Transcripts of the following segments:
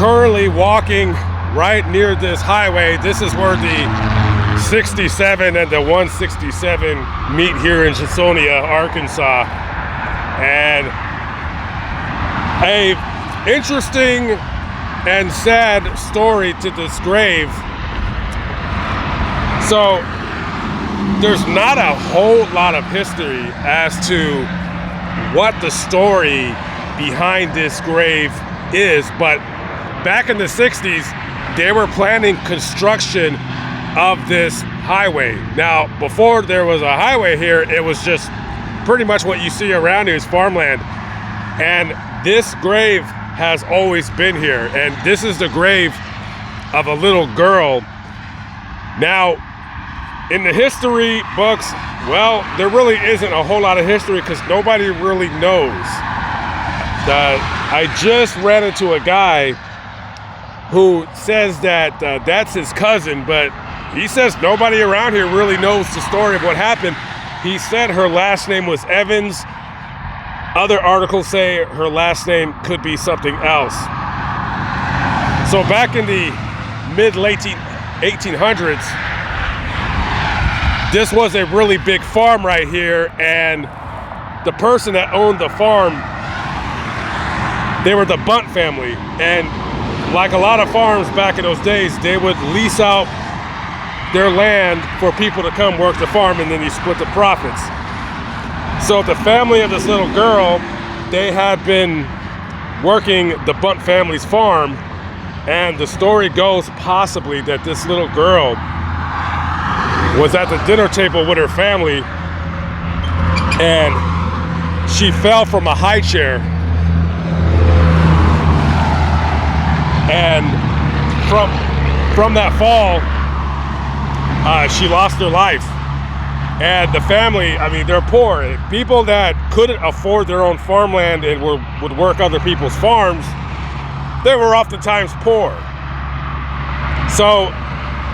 currently walking right near this highway. This is where the 67 and the 167 meet here in Chesonia, Arkansas. And a interesting and sad story to this grave. So there's not a whole lot of history as to what the story behind this grave is, but back in the 60s, they were planning construction of this highway. Now, before there was a highway here, it was just pretty much what you see around here is farmland. And this grave has always been here. And this is the grave of a little girl. Now, in the history books, well, there really isn't a whole lot of history because nobody really knows. I just ran into a guy who says that that's his cousin, but he says nobody around here really knows the story of what happened. He said her last name was Evans. Other articles say her last name could be something else. So back in the mid-late 1800s, this was a really big farm right here, and the person that owned the farm, they were the Bunt family. And like a lot of farms back in those days, they would lease out their land for people to come work the farm, and then you split the profits. So the family of this little girl, they had been working the Bunt family's farm, and the story goes possibly that this little girl was at the dinner table with her family, and she fell from a high chair. And from that fall, she lost her life. And the family, I mean, they're poor. People that couldn't afford their own farmland and would work other people's farms, they were oftentimes poor. So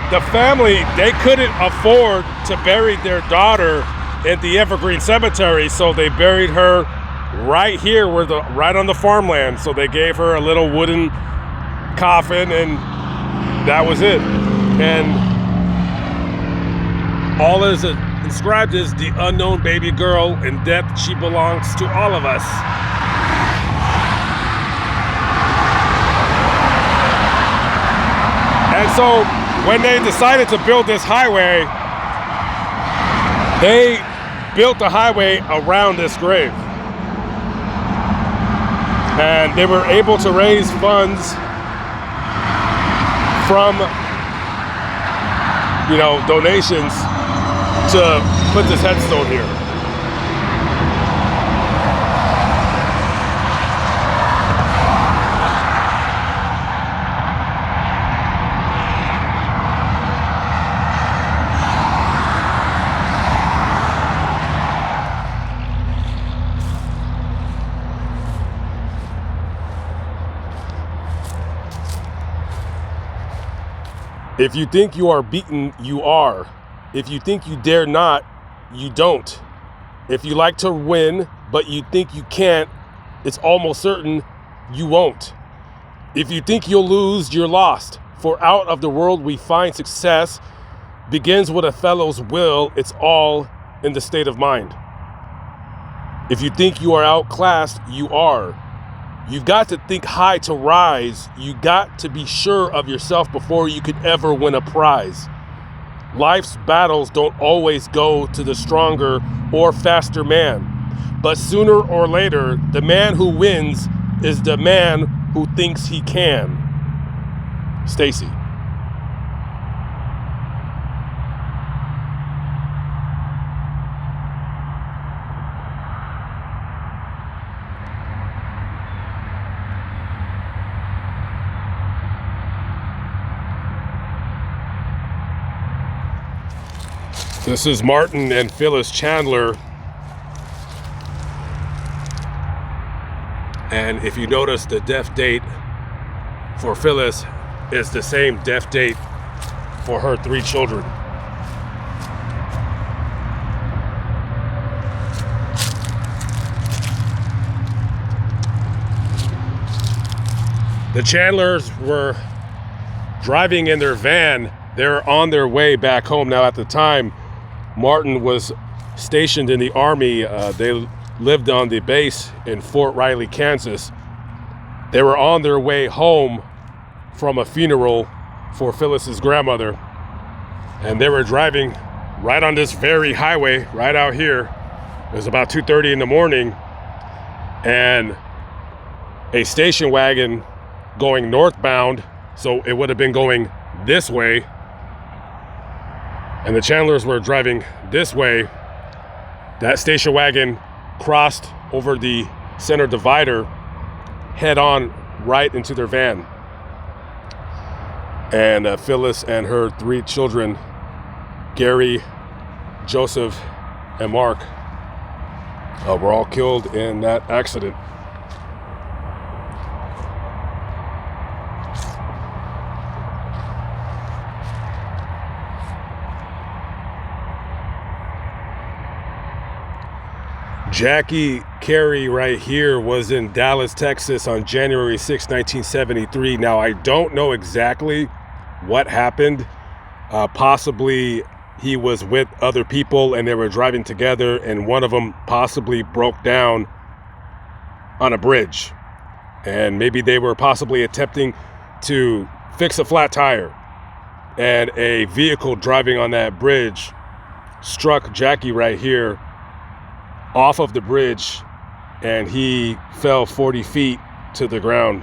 the family, they couldn't afford to bury their daughter in the Evergreen Cemetery, so they buried her right here, right on the farmland. So they gave her a little wooden coffin, and that was it. And all is inscribed is the unknown baby girl. In death she belongs to all of us. And so when they decided to build this highway, they built the highway around this grave, and they were able to raise funds from, donations to put this headstone here. If you think you are beaten, you are. If you think you dare not, you don't. If you like to win, but you think you can't, it's almost certain you won't. If you think you'll lose, you're lost. For out of the world we find success begins with a fellow's will. It's all in the state of mind. If you think you are outclassed, you are. You've got to think high to rise. You got to be sure of yourself before you could ever win a prize. Life's battles don't always go to the stronger or faster man, but sooner or later, the man who wins is the man who thinks he can. Stacy. This is Martin and Phyllis Chandler. And if you notice, the death date for Phyllis is the same death date for her 3 children. The Chandlers were driving in their van. They're on their way back home. Now, at the time, Martin was stationed in the Army. They lived on the base in Fort Riley, Kansas. They were on their way home from a funeral for Phyllis's grandmother. And they were driving right on this very highway, right out here. It was about 2:30 in the morning. And a station wagon going northbound, so it would have been going this way, and the Chandlers were driving this way. That station wagon crossed over the center divider head on right into their van. And Phyllis and her 3 children, Gary, Joseph, and Mark, were all killed in that accident. Jackie Carey right here was in Dallas, Texas on January 6, 1973. Now, I don't know exactly what happened. Possibly he was with other people and they were driving together, and one of them possibly broke down on a bridge. And maybe they were possibly attempting to fix a flat tire, and a vehicle driving on that bridge struck Jackie right here off of the bridge, and he fell 40 feet to the ground.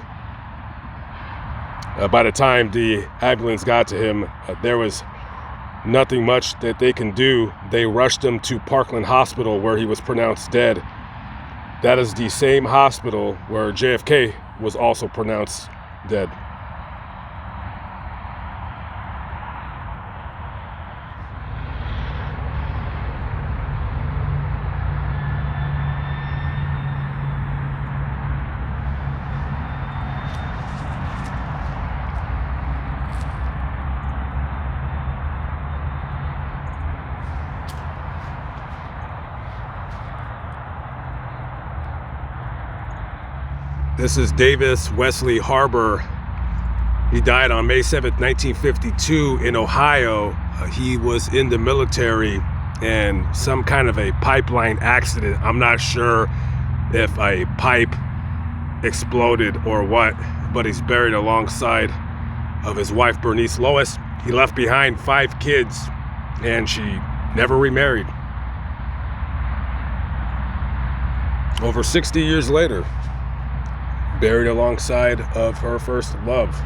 By the time the ambulance got to him, there was nothing much that they can do. They rushed him to Parkland Hospital, where he was pronounced dead. That is the same hospital where JFK was also pronounced dead. This is Davis Wesley Harbor. He died on May 7th, 1952 in Ohio. He was in the military and some kind of a pipeline accident. I'm not sure if a pipe exploded or what, but he's buried alongside of his wife, Bernice Lois. He left behind 5 kids and she never remarried. Over 60 years later, buried alongside of her first love.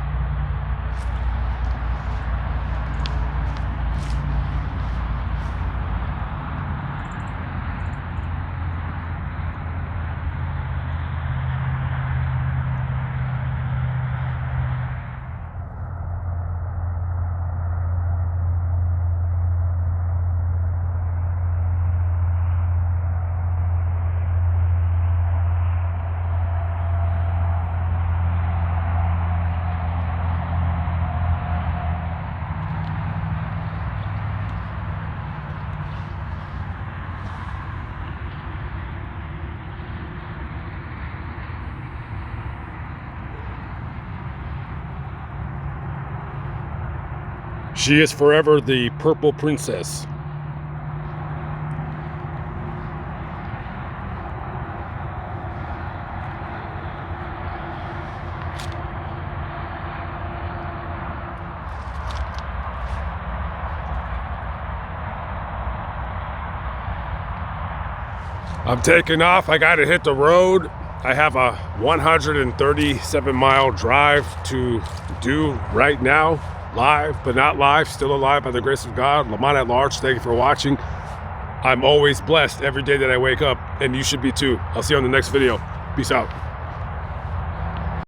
She is forever the Purple Princess. I'm taking off. I got to hit the road. I have a 137-mile drive to do right now. Live, but not live, still alive by the grace of God. Lamont at large, thank you for watching. I'm always blessed every day that I wake up, and you should be too. I'll see you on the next video. Peace out.